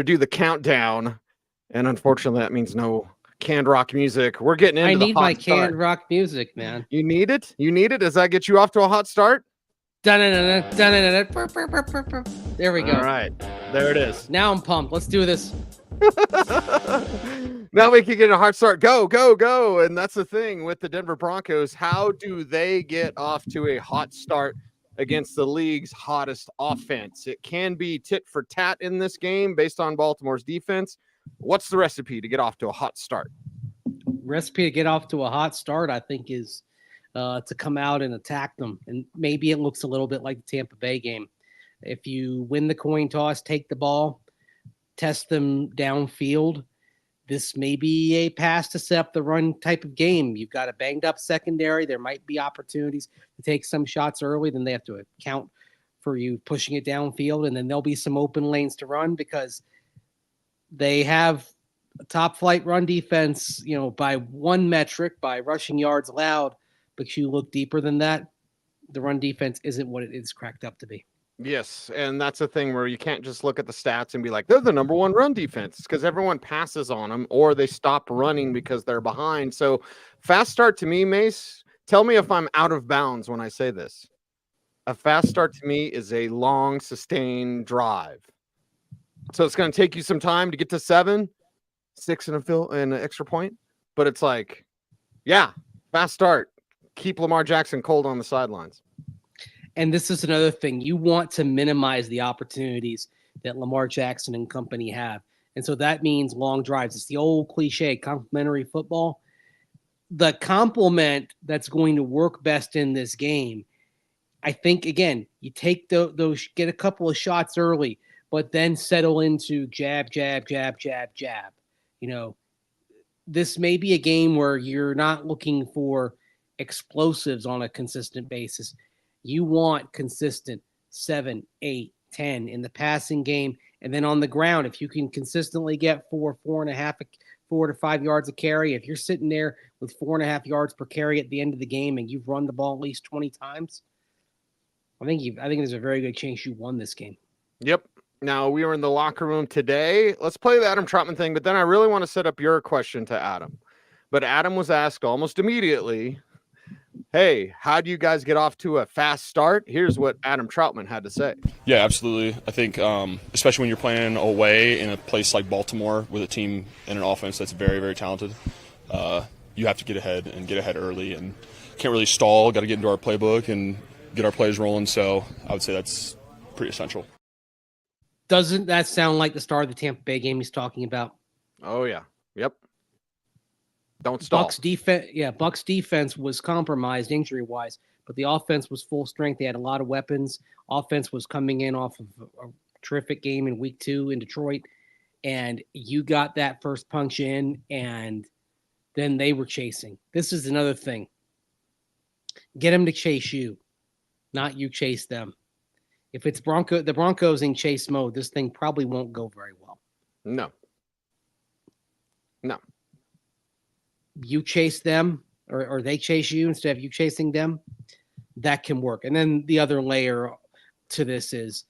do the countdown, and unfortunately that means no canned rock music. We're getting into I the need hot my start. canned rock music, man. You need it? You need it? Does that get you off to a hot start? There we go. All right. There it is. Now I'm pumped. Let's do this. Now we can get a hot start. Go, go, go. And that's the thing with the Denver Broncos. How do they get off to a hot start against the league's hottest offense? It can be tit for tat in this game based on Baltimore's defense. What's the recipe to get off to a hot start? Recipe to get off to a hot start, I think, is to come out and attack them. And maybe it looks a little bit like the Tampa Bay game. If you win the coin toss, take the ball, test them downfield, this may be a pass to set up the run type of game. You've got a banged up secondary. There might be opportunities to take some shots early. Then they have to account for you pushing it downfield. And then there'll be some open lanes to run because they have a top flight run defense, by one metric, by rushing yards allowed. But you look deeper than that, the run defense isn't what it is cracked up to be. Yes, and that's a thing where you can't just look at the stats and be like, they're the number one run defense, because everyone passes on them or they stop running because they're behind. So fast start to me, Mace, tell me if I'm out of bounds when I say this. A fast start to me is a long, sustained drive. So it's going to take you some time to get to 7, 6 and an extra point. But it's like, yeah, fast start. Keep Lamar Jackson cold on the sidelines. And this is another thing. You want to minimize the opportunities that Lamar Jackson and company have. And so that means long drives. It's the old cliche, complementary football. The complement that's going to work best in this game, I think, again, you take those, get a couple of shots early, but then settle into jab, jab, jab, jab, jab. This may be a game where you're not looking for explosives on a consistent basis. You want consistent 7, 8, 10 in the passing game. And then on the ground, if you can consistently get 4 to 5 yards a carry, if you're sitting there with 4.5 yards per carry at the end of the game and you've run the ball at least 20 times, I think there's a very good chance you won this game. Yep. Now, we were in the locker room today. Let's play the Adam Troutman thing, but then I really want to set up your question to Adam. But Adam was asked almost immediately, hey, how do you guys get off to a fast start? Here's what Adam Troutman had to say. Yeah, absolutely. I think especially when you're playing away in a place like Baltimore with a team and an offense that's very, very talented, you have to get ahead early and can't really stall. Got to get into our playbook and get our plays rolling. So I would say that's pretty essential. Doesn't that sound like the start of the Tampa Bay game he's talking about? Oh, yeah. Yep. Don't stall. Bucs defense was compromised injury-wise, but the offense was full strength. They had a lot of weapons. Offense was coming in off of a terrific game in week 2 in Detroit, and you got that first punch in, and then they were chasing. This is another thing. Get them to chase you, not you chase them. If it's the Broncos in chase mode, this thing probably won't go very well. No. You chase them or they chase you instead of you chasing them, that can work. And then the other layer to this is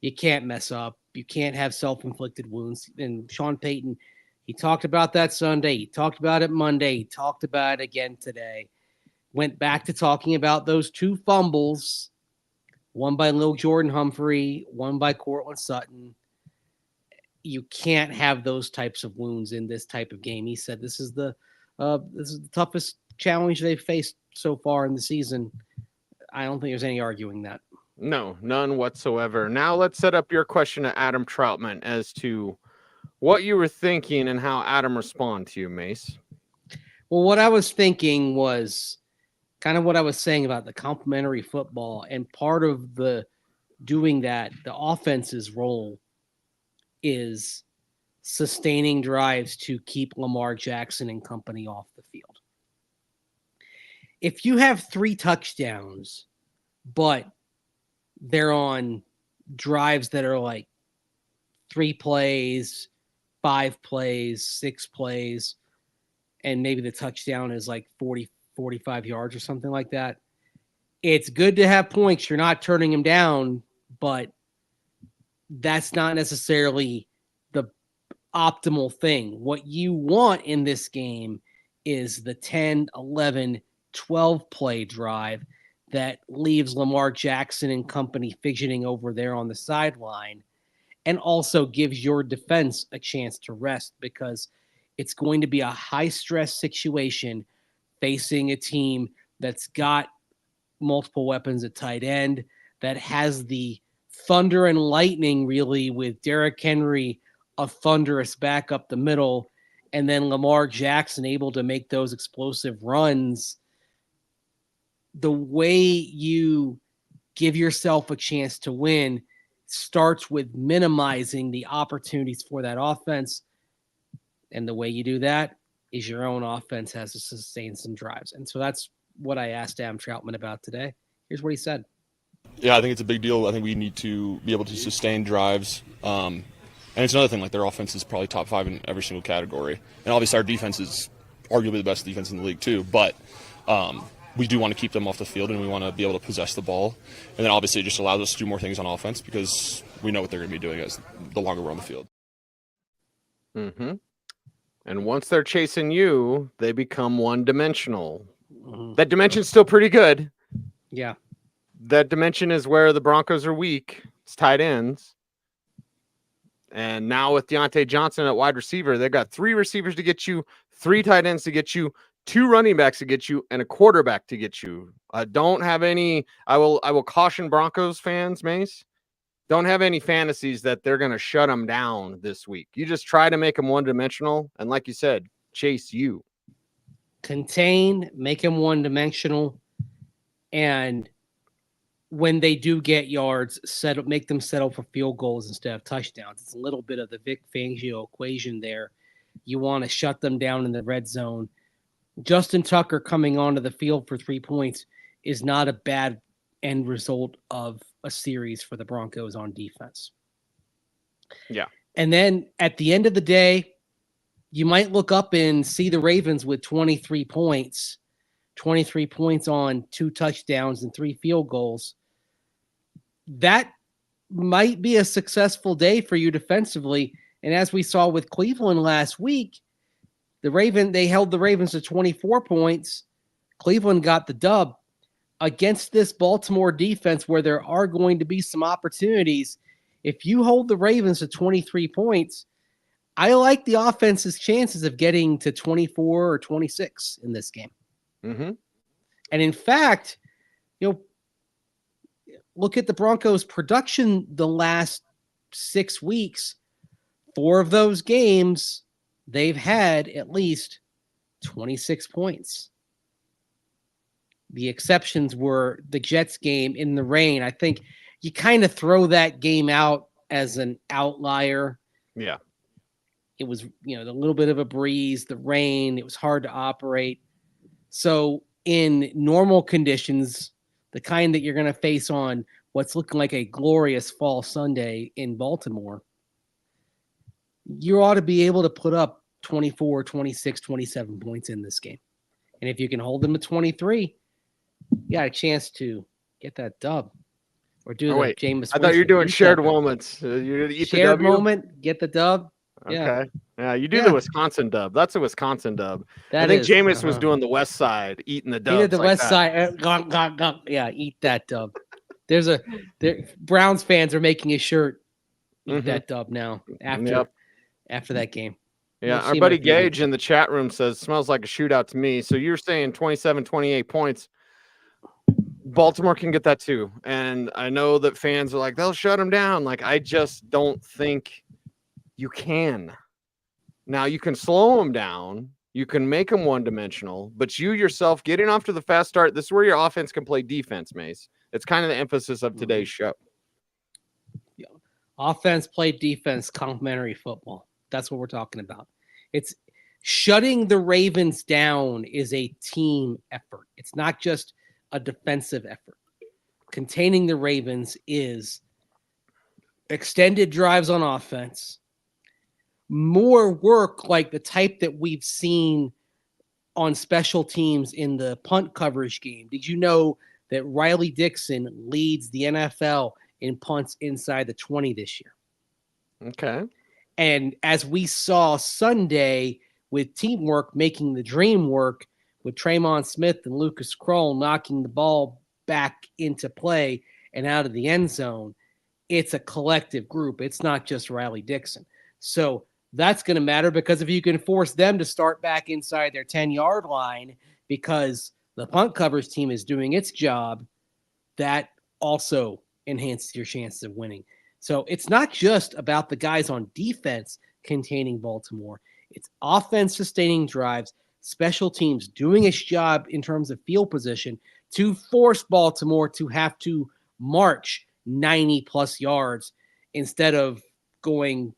you can't mess up. You can't have self-inflicted wounds. And Sean Payton, he talked about that Sunday. He talked about it Monday. He talked about it again today. Went back to talking about those 2 fumbles, one by Lil Jordan Humphrey, one by Courtland Sutton. You can't have those types of wounds in this type of game. He said this is the toughest challenge they've faced so far in the season. I don't think there's any arguing that. No, none whatsoever. Now let's set up your question to Adam Troutman as to what you were thinking and how Adam responded to you, Mace. Well, what I was thinking was kind of what I was saying about the complementary football, and part of the doing that, the offense's role is sustaining drives to keep Lamar Jackson and company off the field. If you have 3 touchdowns, but they're on drives that are like 3 plays, 5 plays, 6 plays, and maybe the touchdown is like 40, 45 yards or something like that, it's good to have points. You're not turning them down, but that's not necessarily the optimal thing. What you want in this game is the 10, 11, 12 play drive that leaves Lamar Jackson and company fidgeting over there on the sideline, and also gives your defense a chance to rest, because it's going to be a high-stress situation facing a team that's got multiple weapons at tight end, that has the thunder and lightning, really, with Derrick Henry, a thunderous back up the middle, and then Lamar Jackson able to make those explosive runs. The way you give yourself a chance to win starts with minimizing the opportunities for that offense. And the way you do that is your own offense has to sustain some drives. And so that's what I asked Adam Troutman about today. Here's what he said. Yeah, I think it's a big deal. I think we need to be able to sustain drives. And it's another thing, like their offense is probably top 5 in every single category. And obviously our defense is arguably the best defense in the league too. But we do want to keep them off the field, and we want to be able to possess the ball. And then obviously it just allows us to do more things on offense because we know what they're going to be doing as the longer we're on the field. Mm-hmm. And once they're chasing you, they become one-dimensional. Mm-hmm. That dimension's still pretty good. Yeah. That dimension is where the Broncos are weak. It's tight ends. And now with Deontay Johnson at wide receiver, they've got 3 receivers to get you, 3 tight ends to get you, 2 running backs to get you, and a quarterback to get you. Don't have any. I will caution Broncos fans, Mace. Don't have any fantasies that they're going to shut them down this week. You just try to make them one-dimensional, and like you said, chase you. Contain, make them one-dimensional, and when they do get yards, make them settle for field goals instead of touchdowns. It's a little bit of the Vic Fangio equation there. You want to shut them down in the red zone. Justin Tucker coming onto the field for 3 points is not a bad end result of a series for the Broncos on defense. Yeah. And then at the end of the day, you might look up and see the Ravens with 23 points on 2 touchdowns and 3 field goals. That might be a successful day for you defensively. And as we saw with Cleveland last week, they held the Ravens to 24 points. Cleveland got the dub. Against this Baltimore defense, where there are going to be some opportunities, if you hold the Ravens to 23 points, I like the offense's chances of getting to 24 or 26 in this game. Mm-hmm. And in fact, look at the Broncos' production the last 6 weeks. 4 of those games, they've had at least 26 points. The exceptions were the Jets game in the rain. I think you kind of throw that game out as an outlier. Yeah. It was, a little bit of a breeze, the rain, it was hard to operate. So in normal conditions, the kind that you're going to face on what's looking like a glorious fall Sunday in Baltimore, you ought to be able to put up 24, 26, 27 points in this game. And if you can hold them to 23, you got a chance to get that dub or do Jameis. I thought you were doing shared moments. You're eat shared the W? moment, get the dub. Okay. Yeah, you do the Wisconsin dub. That's a Wisconsin dub. I think Jameis was doing the West Side, eating the dub. He did the West Side. Yeah, eat that dub. Browns fans are making a shirt. Eat that dub now after that game. Yeah, our buddy Gage in the chat room says, smells like a shootout to me. So you're saying 27, 28 points. Baltimore can get that too. And I know that fans are like, they'll shut them down. Like, I just don't think you can. Now, you can slow them down. You can make them one-dimensional. But you yourself, getting off to the fast start, this is where your offense can play defense, Mace. It's kind of the emphasis of today's show. Yeah. Offense, play defense, complementary football. That's what we're talking about. It's shutting the Ravens down is a team effort. It's not just a defensive effort. Containing the Ravens is extended drives on offense, more work like the type that we've seen on special teams in the punt coverage game. Did you know that Riley Dixon leads the NFL in punts inside the 20 this year? Okay. And as we saw Sunday with teamwork making the dream work, with Traymon Smith and Lucas Kroll knocking the ball back into play and out of the end zone, it's a collective group. It's not just Riley Dixon. So that's going to matter, because if you can force them to start back inside their 10-yard line because the punt coverage team is doing its job, that also enhances your chances of winning. So it's not just about the guys on defense containing Baltimore. It's offense sustaining drives, special teams doing its job in terms of field position to force Baltimore to have to march 90-plus yards instead of going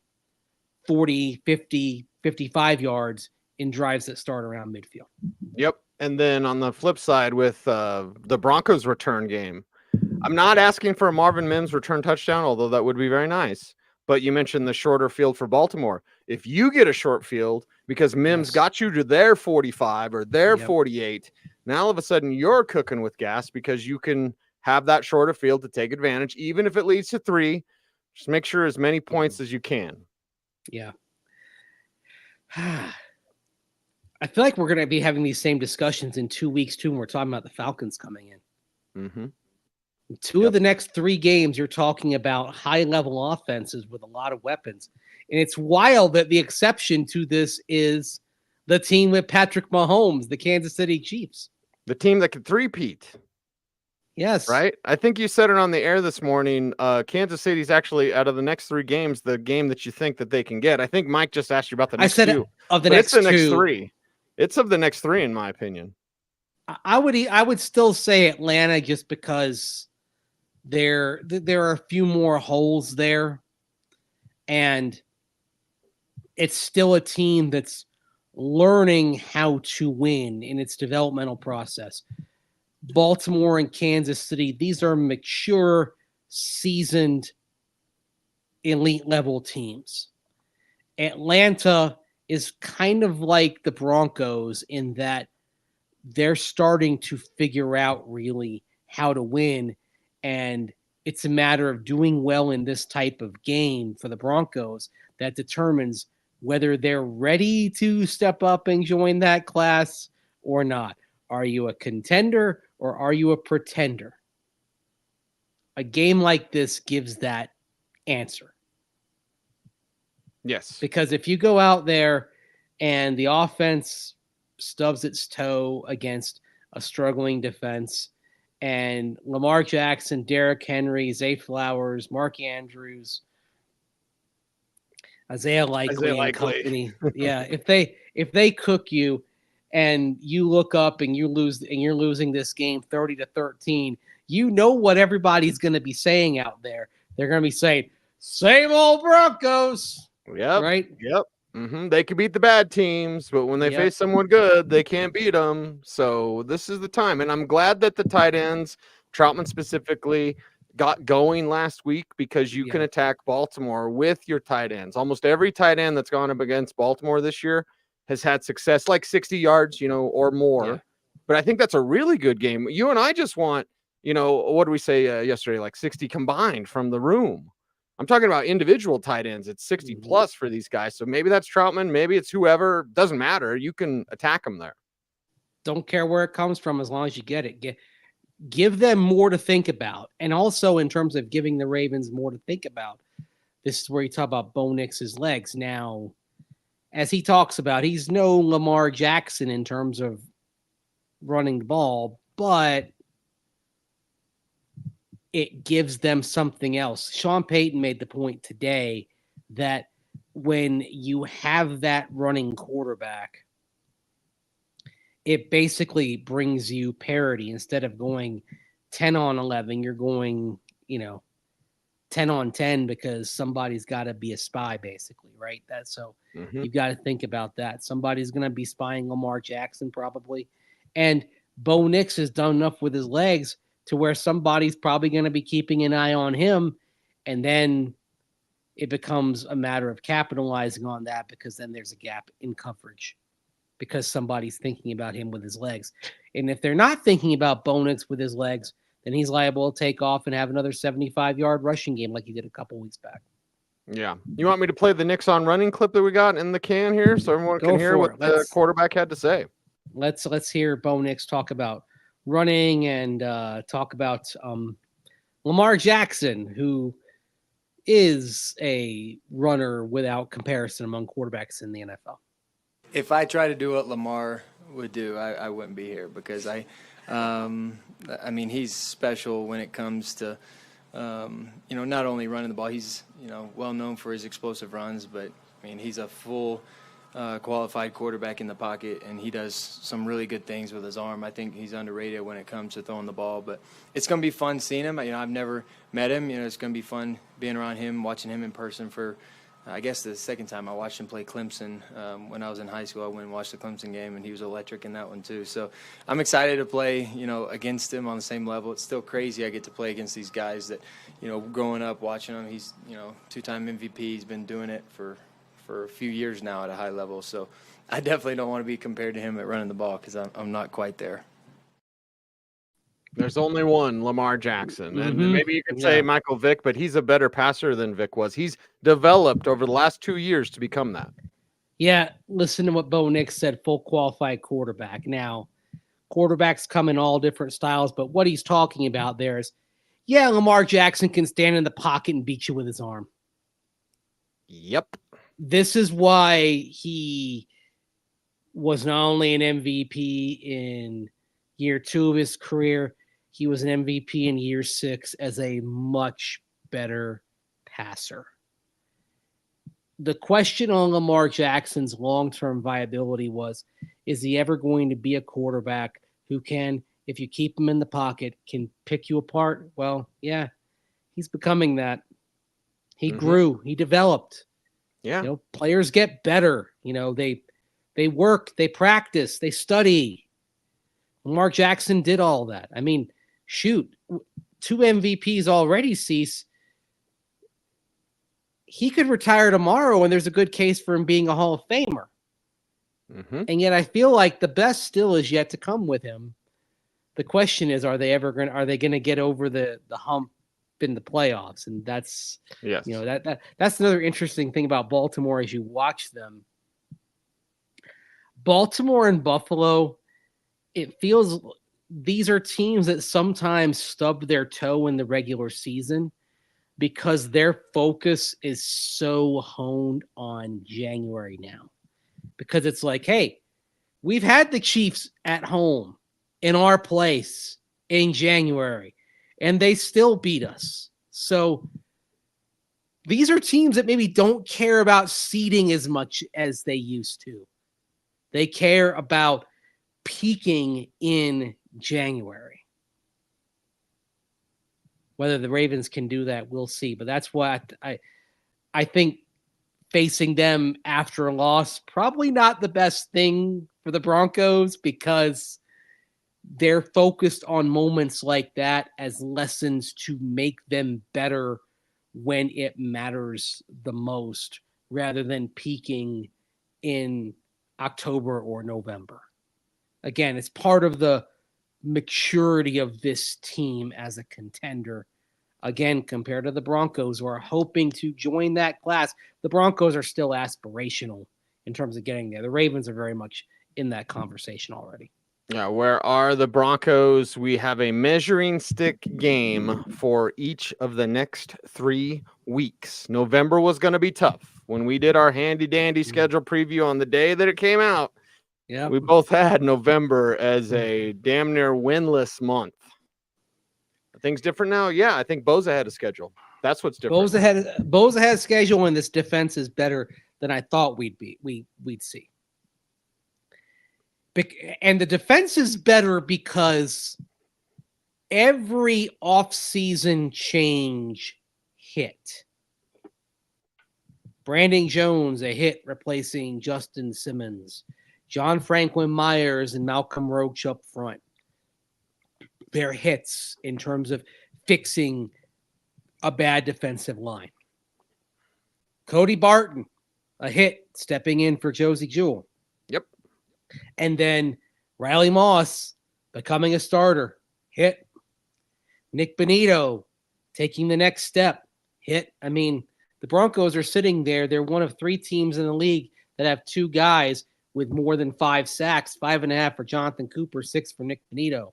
40, 50, 55 yards in drives that start around midfield. Yep. And then on the flip side with the Broncos return game, I'm not asking for a Marvin Mims return touchdown, although that would be very nice. But you mentioned the shorter field for Baltimore. If you get a short field because Mims got you to their 45 or their 48, now all of a sudden you're cooking with gas because you can have that shorter field to take advantage, even if it leads to 3. Just make sure as many points as you can. Yeah. I feel like we're going to be having these same discussions in 2 weeks, too, when we're talking about the Falcons coming in. Mm-hmm. Two of the next 3 games, you're talking about high-level offenses with a lot of weapons. And it's wild that the exception to this is the team with Patrick Mahomes, the Kansas City Chiefs. The team that could three-peat. Yes. Right? I think you said it on the air this morning. Kansas City's actually, out of the next 3 games, the game that you think that they can get. I think Mike just asked you about the next 2. I said of the next 2. It's the next 3. It's of the next 3, in my opinion. I would still say Atlanta, just because there are a few more holes there, and it's still a team that's learning how to win in its developmental process. Baltimore and Kansas City, these are mature, seasoned, elite level teams. Atlanta is kind of like the Broncos in that they're starting to figure out really how to win. And it's a matter of doing well in this type of game for the Broncos that determines whether they're ready to step up and join that class or not. Are you a contender or are you a pretender? A game like this gives that answer. Yes. Because if you go out there and the offense stubs its toe against a struggling defense, and Lamar Jackson, Derrick Henry, Zay Flowers, Mark Andrews, Isaiah Likely and company. Yeah, if they cook you and you look up and you lose and you're losing this game 30-13, you know what everybody's going to be saying out there. They're going to be saying, "Same old Broncos." Yep. Right? Yep. Mm-hmm. They can beat the bad teams, but when they face someone good, they can't beat them. So this is the time. And I'm glad that the tight ends, Troutman specifically, got going last week, because you can attack Baltimore with your tight ends. Almost every tight end that's gone up against Baltimore this year has had success, like 60 yards, or more. Yeah. But I think that's a really good game. You and I just want, what did we say yesterday? Like 60 combined from the room. I'm talking about individual tight ends. It's 60 plus for these guys. So maybe that's Troutman. Maybe it's whoever. Doesn't matter. You can attack them there. Don't care where it comes from as long as you get it. Give them more to think about. And also in terms of giving the Ravens more to think about, this is where you talk about Bo Nix's legs. Now, as he talks about, he's no Lamar Jackson in terms of running the ball, but it gives them something else. Sean Payton made the point today that when you have that running quarterback, it basically brings you parity. Instead of going 10 on 11, you're going, 10 on 10 because somebody's got to be a spy, basically, right? You've got to think about that. Somebody's going to be spying Lamar Jackson probably. And Bo Nix has done enough with his legs to where somebody's probably going to be keeping an eye on him. And then it becomes a matter of capitalizing on that, because then there's a gap in coverage because somebody's thinking about him with his legs. And if they're not thinking about Bo Nix with his legs, then he's liable to take off and have another 75-yard rushing game like he did a couple weeks back. Yeah. You want me to play the Knicks on running clip that we got in the can here so everyone Go can hear for what it. the quarterback had to say? Let's hear Bo Nix talk about running and talk about Lamar Jackson, who is a runner without comparison among quarterbacks in the NFL. If I try to do what Lamar would do, I wouldn't be here because I mean, he's special when it comes to, not only running the ball. He's, well known for his explosive runs, but I mean, he's a full qualified quarterback in the pocket, and he does some really good things with his arm. I think he's underrated when it comes to throwing the ball, but it's going to be fun seeing him. I've never met him. It's going to be fun being around him, watching him in person for, I guess, the second time. I watched him play Clemson when I was in high school. I went and watched the Clemson game, and he was electric in that one too. So I'm excited to play, against him on the same level. It's still crazy I get to play against these guys that, growing up watching him. He's, two-time MVP. He's been doing it for a few years now at a high level. So I definitely don't want to be compared to him at running the ball because I'm not quite there. There's only one Lamar Jackson. And maybe you could say Michael Vick, but he's a better passer than Vick was. He's developed over the last 2 years to become that. Yeah, listen to what Bo Nix said, full qualified quarterback. Now, quarterbacks come in all different styles, but what he's talking about there is, Lamar Jackson can stand in the pocket and beat you with his arm. Yep. This is why he was not only an MVP in year 2 of his career, he was an MVP in year 6 as a much better passer. The question on Lamar Jackson's long-term viability was, is he ever going to be a quarterback who can, if you keep him in the pocket, can pick you apart? Well, yeah, he's becoming that. He grew, he developed. Yeah. Players get better. They work, they practice, they study. Lamar Jackson did all that. I mean, shoot, 2 MVPs already, Cease. He could retire tomorrow, and there's a good case for him being a Hall of Famer. And yet I feel like the best still is yet to come with him. The question is, are they going to get over the hump in the playoffs? And that's, that's another interesting thing about Baltimore as you watch them. Baltimore and Buffalo, it feels these are teams that sometimes stub their toe in the regular season because their focus is so honed on January now. Because it's like, hey, we've had the Chiefs at home in our place in January, and they still beat us. So these are teams that maybe don't care about seeding as much as they used to. They care about peaking in January. Whether the Ravens can do that, we'll see. But that's what I think facing them after a loss, probably not the best thing for the Broncos because they're focused on moments like that as lessons to make them better when it matters the most rather than peaking in October or November. Again, it's part of the maturity of this team as a contender. Again, compared to the Broncos, who are hoping to join that class, the Broncos are still aspirational in terms of getting there. The Ravens are very much in that conversation already. Yeah, where are the Broncos? We have a measuring stick game for each of the next 3 weeks. November was going to be tough. When we did our handy-dandy schedule preview on the day that it came out, we both had November as a damn near winless month. Are things different now? Yeah, I think Bo's ahead of schedule. That's what's different. Bo's ahead of schedule, and this defense is better than I thought we'd see. And the defense is better because every offseason change hit. Brandon Jones, a hit replacing Justin Simmons. John Franklin Myers and Malcolm Roach up front. They're hits in terms of fixing a bad defensive line. Cody Barton, a hit, stepping in for Josie Jewell. Yep. And then Riley Moss becoming a starter. Hit. Nick Benito taking the next step. Hit. I mean, The Broncos are sitting there. They're one of 3 teams in the league that have 2 guys with more than 5 sacks, 5.5 for Jonathan Cooper, 6 for Nick Benito.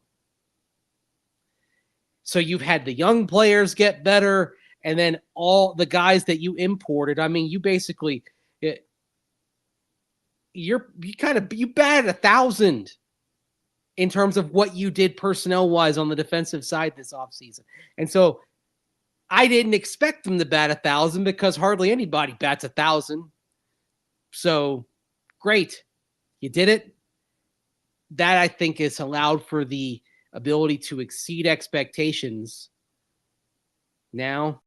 So you've had the young players get better, and then all the guys that you imported. I mean, you basically you batted 1,000 in terms of what you did personnel-wise on the defensive side this offseason. And so I didn't expect them to bat 1,000 because hardly anybody bats 1,000. So great. You did it. That, I think, is allowed for the ability to exceed expectations. Now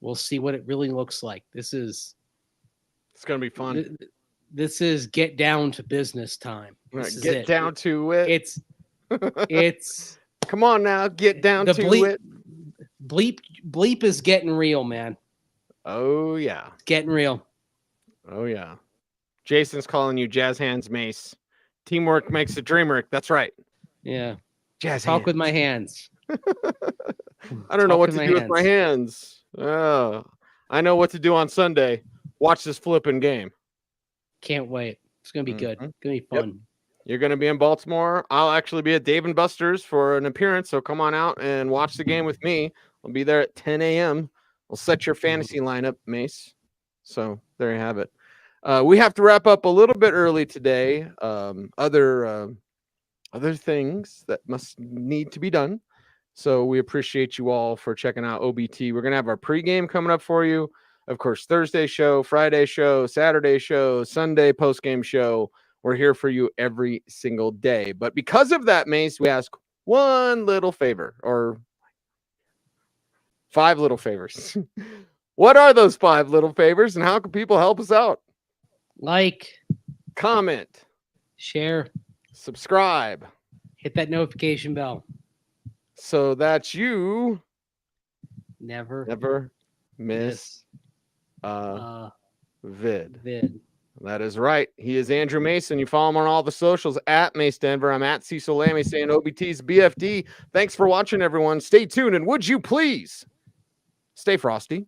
we'll see what it really looks like. It's going to be fun. This is get down to business time. Get down to it. It's come on now, get down to it. Bleep is getting real, man. Oh yeah. It's getting real. Oh yeah. Jason's calling you jazz hands, Mace. Teamwork makes the dream work. That's right. Yeah. Jazz Talk hands. with my hands. I don't know what to do with my hands. I know what to do on Sunday. Watch this flipping game. Can't wait. It's going to be good. It's going to be fun. Yep. You're going to be in Baltimore. I'll actually be at Dave & Buster's for an appearance, so come on out and watch the game with me. I'll be there at 10 a.m. We'll set your fantasy lineup, Mace. So there you have it. We have to wrap up a little bit early today. Other things that need to be done. So we appreciate you all for checking out OBT. We're going to have our pregame coming up for you. Of course, Thursday show, Friday show, Saturday show, Sunday postgame show. We're here for you every single day. But because of that, Mace, we ask one little favor, or 5 little favors. What are those 5 little favors, and how can people help us out? Like, comment, share, subscribe, hit that notification bell, so that you never miss a vid. That is right. He is Andrew Mason. You follow him on all the socials at Mace Denver. I'm at Cecil Lammey saying OBT's BFD. Thanks for watching, everyone. Stay tuned, and would you please stay frosty?